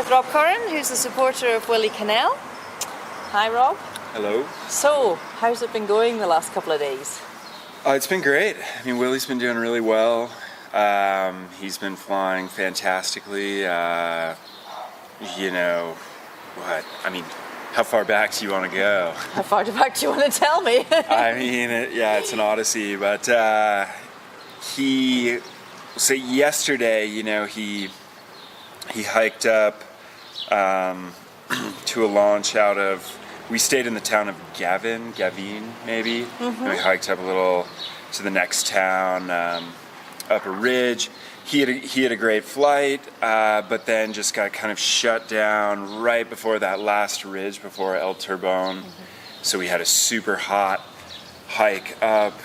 with Rob Curran, who's a supporter of Willi Cannell. Hi, Rob. Hello. So, how's it been going the last couple of days? It's been great. I mean, Willie's been doing really well. He's been flying fantastically. How far back do you want to go? How far back do you want to tell me? I mean, it's an odyssey, but yesterday, he hiked up to a launch out of, we stayed in the town of Gavin maybe. Mm-hmm. And we hiked up a little to the next town, up a ridge. He had a great flight, but then just got kind of shut down right before that last ridge before El Turbone. Mm-hmm. So we had a super hot hike up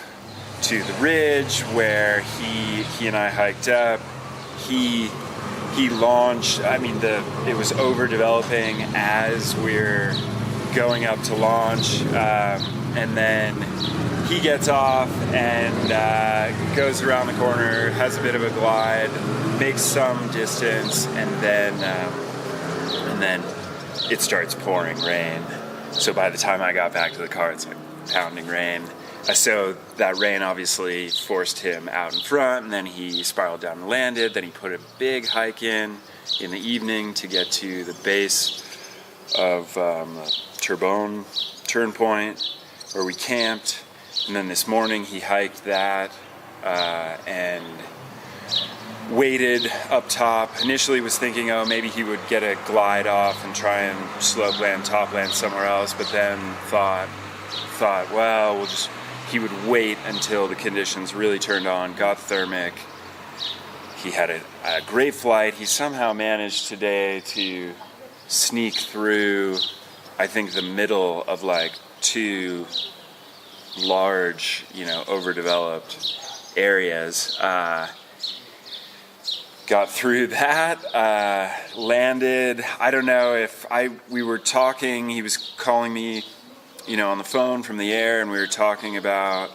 to the ridge where he and I hiked up. He launched. I mean, it was overdeveloping as we're going up to launch, and then he gets off and goes around the corner, has a bit of a glide, makes some distance, and then it starts pouring rain. So by the time I got back to the car, it's like pounding rain. So that rain obviously forced him out in front, and then he spiraled down and landed. Then he put a big hike in the evening to get to the base of Turbone turn point where we camped. And then this morning he hiked that and waited up top. Initially was thinking, maybe he would get a glide off and try and slope land, top land somewhere else, but then thought, well, he would wait until the conditions really turned on, got thermic. He had a great flight. He somehow managed today to sneak through, I think, the middle of like two large, overdeveloped areas. Got through that, landed. I don't know if we were talking, he was calling me, on the phone from the air, and we were talking about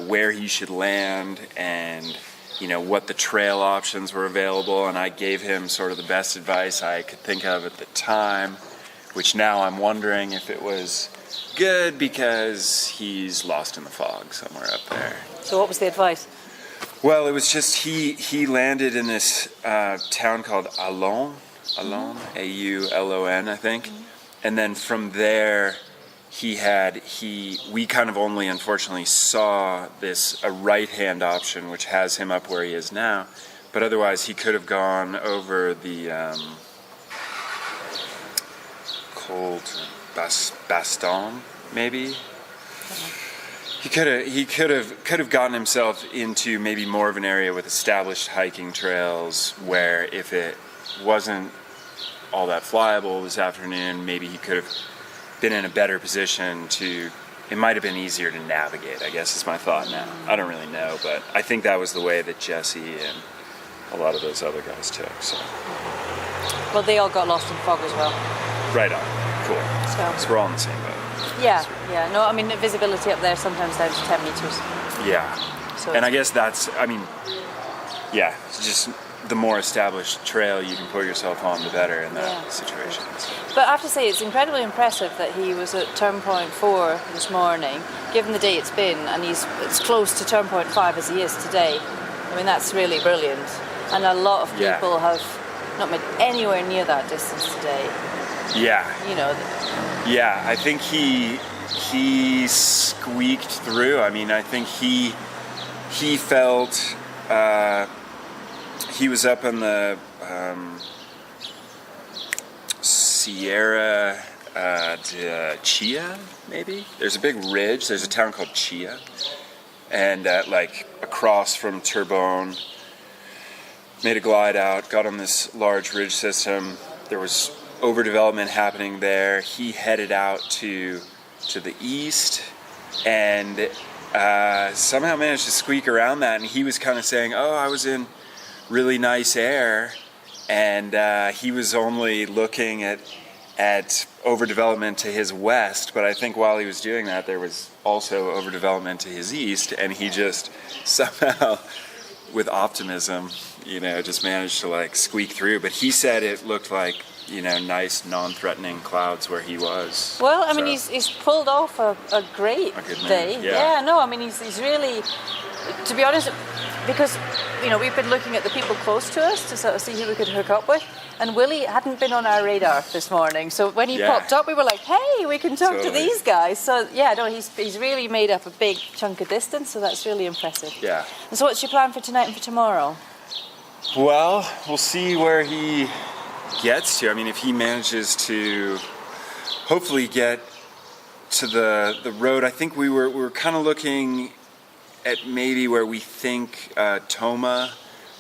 where he should land and, what the trail options were available, and I gave him sort of the best advice I could think of at the time, which now I'm wondering if it was good because he's lost in the fog somewhere up there. So what was the advice? Well, it was just he landed in this town called Aulon, A-U-L-O-N, I think, and then from there we kind of only unfortunately saw a right-hand option, which has him up where he is now, but otherwise he could have gone over the Cold Baston, maybe. He could have gotten himself into maybe more of an area with established hiking trails where if it wasn't all that flyable this afternoon, maybe he could have been in a better position it might have been easier to navigate, I guess is my thought now. I don't really know, but I think that was the way that Jesse and a lot of those other guys took. So. Well, they all got lost in fog as well. Right on. Cool. So we're all in the same boat. Yeah. No, I mean, the visibility up there sometimes down to 10 meters. Yeah. So and I guess it's just the more established trail you can put yourself on, the better in that situation. So. But I have to say, it's incredibly impressive that he was at turn point 4 this morning, given the day it's been, and it's close to turn point 5 as he is today. I mean, that's really brilliant. And a lot of people have not made anywhere near that distance today. Yeah. Yeah, I think he squeaked through. I mean, I think he felt he was up in the Sierra de Chia, maybe. There's a big ridge. There's a town called Chia, and across from Turbone. Made a glide out, got on this large ridge system. There was overdevelopment happening there. He headed out to the east and somehow managed to squeak around that. And he was kind of saying, I was in really nice air. And he was only looking at overdevelopment to his west. But I think while he was doing that, there was also overdevelopment to his east. And he just somehow with optimism, just managed to like squeak through. But he said it looked like, nice, non-threatening clouds where he was. Well, I mean, he's pulled off a great day. Yeah. No, I mean, he's really, to be honest, because, we've been looking at the people close to us to sort of see who we could hook up with. And Willi hadn't been on our radar this morning. So when he popped up, we were like, hey, we can talk to these guys. So, he's really made up a big chunk of distance. So that's really impressive. Yeah. And so what's your plan for tonight and for tomorrow? Well, we'll see where he gets to. I mean, if he manages to hopefully get to the road, I think we were kind of looking at maybe where we think Toma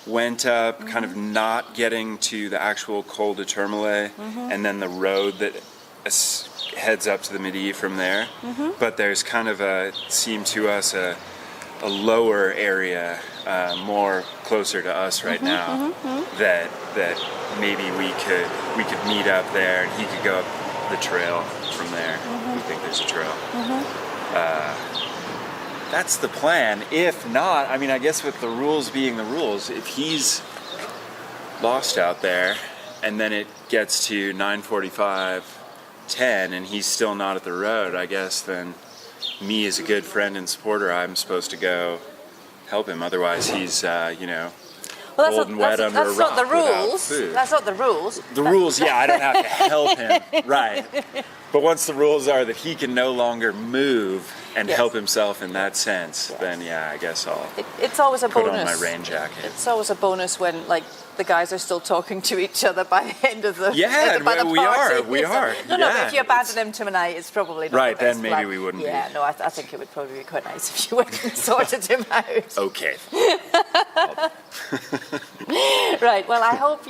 went up, kind of not getting to the actual Col de Tourmalet, and then the road that heads up to the Midi from there. But there's kind of seemed to us a lower area, more closer to us right now, that maybe we could meet up there, and he could go up the trail from there. We think there's a trail. That's the plan. If not, I mean, I guess with the rules being the rules, if he's lost out there and then it gets to 9:45, 10, and he's still not at the road, I guess then me as a good friend and supporter, I'm supposed to go help him. Otherwise, he's, old and wet under a rock. That's not the rules. That's not the rules. The rules, I don't have to help him. Right. But once the rules are that he can no longer move and help himself in that sense, then I guess I'll it's always a put bonus. on my rain jacket. It's always a bonus when the guys are still talking to each other by the end of the we are. No, but if you abandon them tonight, it's probably not right. the best Then maybe plan. we wouldn't. Yeah, no, I think it would probably be quite nice if you went and sorted him out. Okay. Right. Well, I hope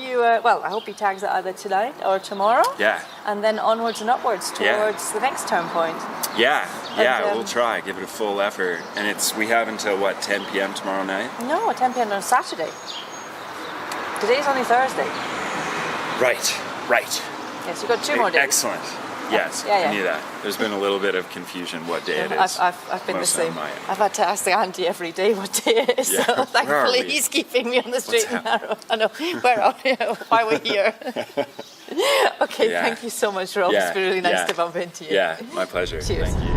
he tags it either tonight or tomorrow. Yeah. And then onwards and upwards towards the next turn point. Yeah. We'll try. Give it a full effort. And we have until 10 p.m. tomorrow night? No, 10 p.m. on Saturday. Today's only Thursday. Right. Yes, you've got 2 more days. Excellent. Yes, I knew that. There's been a little bit of confusion what day it is. I've been the same. I've had to ask the auntie every day what day it is. Yeah. So thankfully he's keeping me on the straight and narrow. I know. Why we're here. Okay, thank you so much, Rob. It's been really nice to bump into you. Yeah, my pleasure. Cheers. Thank you.